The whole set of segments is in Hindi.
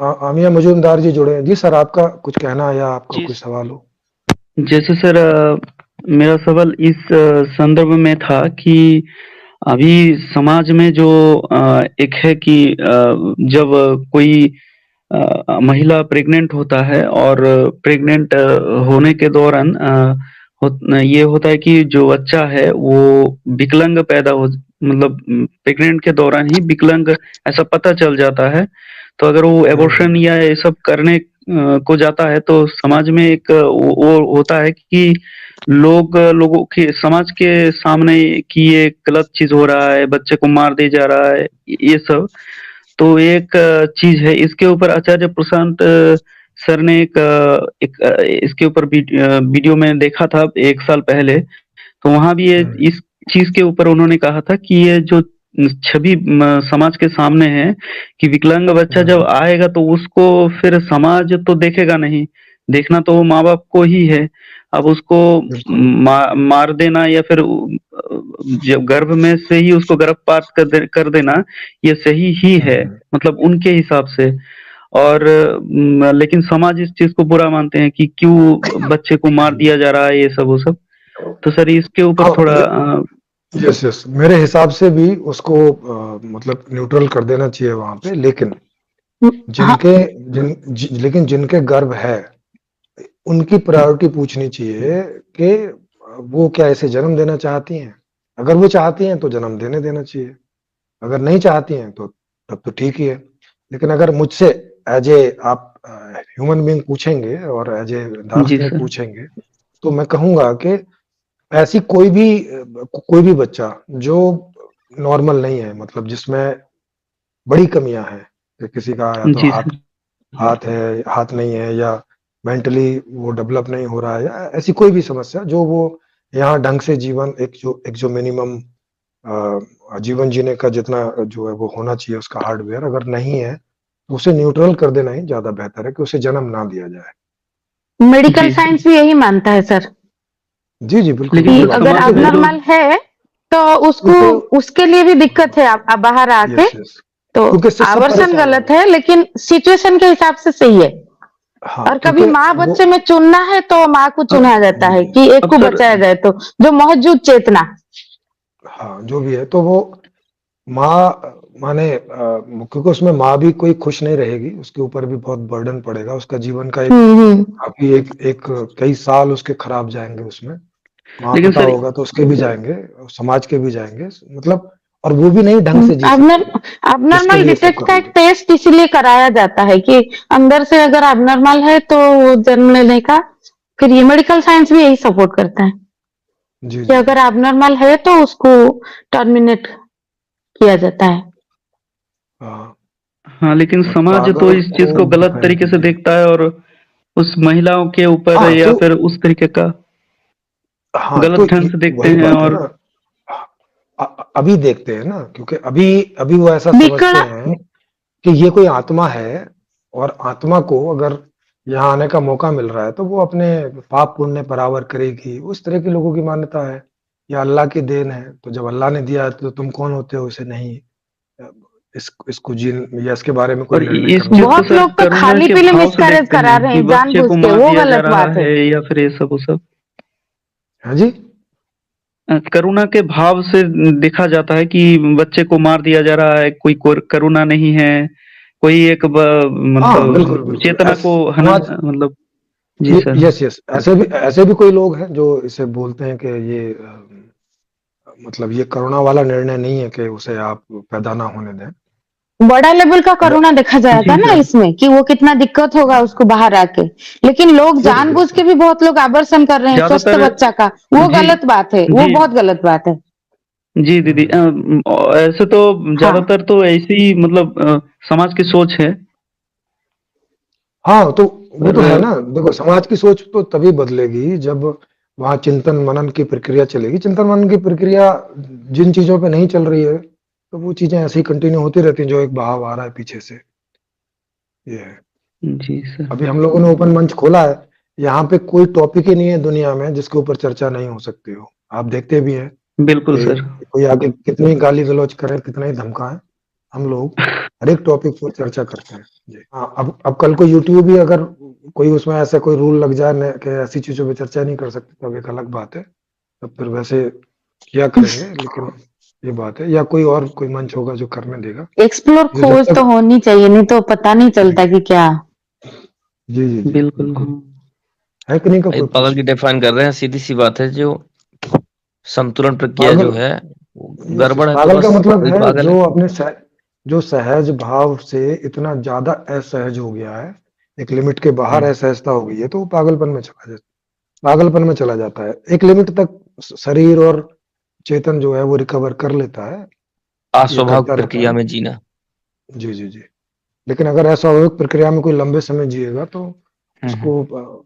आमिया मजूमदार जी जुड़े हैं। जी सर, आपका कुछ कहना है या आपका जी कोई सवाल हो? जैसे सर, मेरा सवाल इस संदर्भ में था कि अभी समाज में जो एक है कि जब कोई महिला प्रेग्नेंट होता है और प्रेग्नेंट होने के दौरान ये होता है कि जो बच्चा है वो विकलांग पैदा हो, मतलब प्रेग्नेंट के दौरान ही विकलांग ऐसा पता चल जाता है। तो अगर वो एबॉर्शन हम्म। या ये सब करने को जाता है तो समाज में एक वो होता है कि लोगों के समाज के सामने कि ये गलत चीज हो रहा है, बच्चे को मार दिया जा रहा है, ये सब। तो एक चीज है, इसके ऊपर आचार्य प्रशांत सर ने इसके ऊपर वीडियो में देखा था 1 साल पहले। तो वहां भी ये हम्म। इस चीज के ऊपर उन्होंने कहा था कि ये जो छवि समाज के सामने है कि विकलांग बच्चा जब हम्म। आएगा तो उसको फिर समाज तो देखेगा नहीं, देखना तो वो माँ बाप को ही है। अब उसको बिल्कुल। मार देना या फिर जब गर्भ में से ही उसको गर्भपात कर देना, ये सही ही है, हम्म। मतलब उनके हिसाब से। और लेकिन समाज इस चीज को बुरा मानते हैं कि क्यों बच्चे को मार हम्म। दिया जा रहा है, ये सब वो सब। तो सर इसके ऊपर हाँ, थोड़ा यस यस, मेरे हिसाब से भी उसको मतलब न्यूट्रल कर देना चाहिए वहां पे। लेकिन हाँ। जिनके लेकिन जिनके गर्भ है, उनकी प्रायोरिटी पूछनी चाहिए कि वो क्या इसे जन्म देना चाहती हैं। अगर वो चाहती हैं तो जन्म देने देना चाहिए, अगर नहीं चाहती हैं तो तब तो ठीक ही है। लेकिन अगर मुझसे एज ए आप ह्यूमन बीइंग पूछेंगे और एज ए जी दार्शनिक सर। पूछेंगे, तो मैं कहूंगा कि ऐसी कोई भी बच्चा जो नॉर्मल नहीं है, मतलब जिसमें बड़ी कमियां हैं, कि किसी का या तो जी हाथ सर। हाथ है, हाथ नहीं है, या मेंटली वो डेवलप नहीं हो रहा है, या ऐसी कोई भी समस्या जो वो यहाँ ढंग से जीवन, एक जो मिनिमम जीवन जीने का जितना जो है वो होना चाहिए उसका हार्डवेयर अगर नहीं है, तो उसे न्यूट्रल कर देना ही ज्यादा बेहतर है कि उसे जन्म ना दिया जाए। मेडिकल जी सर। साइंस भी यही मानता है सर जी जी, बिल्कुल लेकिन कि सर बिल्कुल, अगर क्योंकि समाज में वो जो अबनॉर्मल है तो उसको, क्योंकि उसके लिए भी दिक्कत है। आप बाहर आके, यस यस, तो क्योंकि इससे सब आवर्सन परेशान गलत होंगे। है लेकिन सिचुएशन के हिसाब से सही है। हाँ, और कभी क्योंकि माँ वो बच्चे में चुनना है तो माँ को चुना जाता जी है जी, कि एक अब को सर बचाया जाए, तो जो मौजूद चेतना। हाँ जो भी है तो वो माँ माने क्योंकि उसमें माँ भी कोई खुश नहीं रहेगी, उसके ऊपर भी बहुत बर्डन पड़ेगा, उसका जीवन का एक हम्म। काफी एक एक कई साल उसके खराब जाएंगे उसमें। माँ लेकिन पिता सर होगा तो उसके भी जाएंगे, समाज के भी जाएंगे, मतलब, और वो भी नहीं ढंग से जी सकती है, जिसके अबनॉर्मल लिए सब डिटेक्ट कर का रही एक है। टेस्ट इसीलिए कराया जाता है कि अंदर से अगर अबनॉर्मल है तो वो जन्म लेने का, फिर ये मेडिकल साइंस भी यही सपोर्ट करता है जी कि जी अगर जी। अबनॉर्मल है तो उसको टर्मिनेट किया जाता है। हाँ, हाँ, लेकिन समाज तो अगर इस चीज को वो गलत तरीके से डिपेंड, देखता है और उस महिलाओं के ऊपर हाँ या तो फिर उस तरीके का हाँ तो गलत ढंग से देखते वही हैं। बात है और ना। अभी देखते हैं ना, क्योंकि अभी अभी वो ऐसा समझते विकला हैं कि ये कोई आत्मा है, और आत्मा को अगर यहाँ आने का मौका मिल रहा है तो वो अपने पाप पुण्य बराबर करेगी, उस तरह के लोगों की मान्यता है। या अल्लाह की देन है, तो जब अल्लाह ने दिया है तो तुम कौन होते हो इसे नहीं इसको जीन या इसके बारे में कोई और निर्णय इस करने चीज का। को बहुत सर लोग तो करुणा खाली के पीले भाव से मिसकैरेज देखते करा हैं रहे कि हैं बच्चे को जानबूझ के, मार वो दिया जा गलत रहा बात है। है या फिर ये सब वो सब। है जी। करुणा के भाव से देखा जाता है कि बच्चे को मार दिया जा रहा है, कोई करुणा नहीं है, कोई एक हाँ बिल्कुल मतलब बिल्कुल, चेतना को हनन, समाज, मतलब। जी सर। यस यस, ऐसे भी कोई लोग हैं जो इसे बोलते हैं कि ये मतलब ये करुणा वाला निर्णय नहीं है कि उसे आप पैदा ना होने दें। बड़ा लेवल का अगर करुणा देखा जाएगा जी ना सर। इसमें कि वो कितना दिक्कत होगा उसको बाहर आके। लेकिन लोग यस यस, जानबूझ के भी बहुत लोग आवर्सन कर रहे हैं स्वस्थ ज्यादातर बच्चा का, वो जी गलत बात है, वो जी बहुत गलत बात है। जी दीदी, ऐसे तो हाँ। ज्यादातर तो ऐसी मतलब समाज की सोच है। हाँ तो वो पर तो है ना। देखो, समाज की सोच तो तभी बदलेगी जब वहाँ चिंतन मनन की प्रक्रिया चलेगी। चिंतन मनन की प्रक्रिया जिन चीजों पे नहीं चल रही है, तो वो चीजें ऐसे ही कंटिन्यू होती रहती हैं, जो एक बहाव आ रहा है पीछे से, ये है। जी सर। अभी हम लोगों ने ओपन मंच खोला है, यहाँ पे कोई टॉपिक ही नहीं है दुनिया में जिसके ऊपर चर्चा नहीं हो सकती हो। आप देखते भी हैं बिल्कुल कि सर। कोई आगे कितनी गाली गलौज करे, कितना ही धमकाए, हम लोग हर एक टॉपिक पर चर्चा करते हैं जी। हाँ, अब कल को यूट्यूब भी अगर कोई उसमें ऐसा कोई रूल लग जाए न कि ऐसी चीजों पे चर्चा नहीं कर सकते, तो अब एक अलग बात है, तब फिर वैसे किया करेंगे। लेकिन ये बात है, या कोई और कोई मंच होगा जो करने देगा, एक्सप्लोर जो जब खोज तो तक होनी चाहिए, नहीं तो पता नहीं चलता कि क्या। जी जी जी बिल्कुल बिल्कुल। हाँ। है कि नहीं का भाई कोई पागल की प्रश्न? डिफाइन कर रहे हैं, सीधी सी बात है, जो संतुलन प्रक्रिया पागल, जो है वो यस यस, गड़बड़ है तो पागल का बस मतलब वही है पागल है। जो अपने जो सहज भाव से इतना ज्यादा असहज हो गया है, एक लिमिट के बाहर हम्म, असहजता हो गई है, तो वो पागलपन में चला जाता है। एक लिमिट तक शरीर और चेतन जो है वो रिकवर कर लेता है, ये अस्वाभाविक करता रहता प्रक्रिया है। में जीना। जी जी जी। लेकिन अगर अस्वाभाविक प्रक्रिया में कोई लंबे समय जिएगा तो हम्म, उसको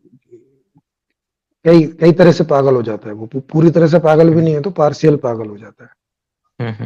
कई कई तरह से पागल हो जाता है। वो पूरी तरह से पागल भी नहीं है, तो पार्शियल पागल हो जाता है। हम्म।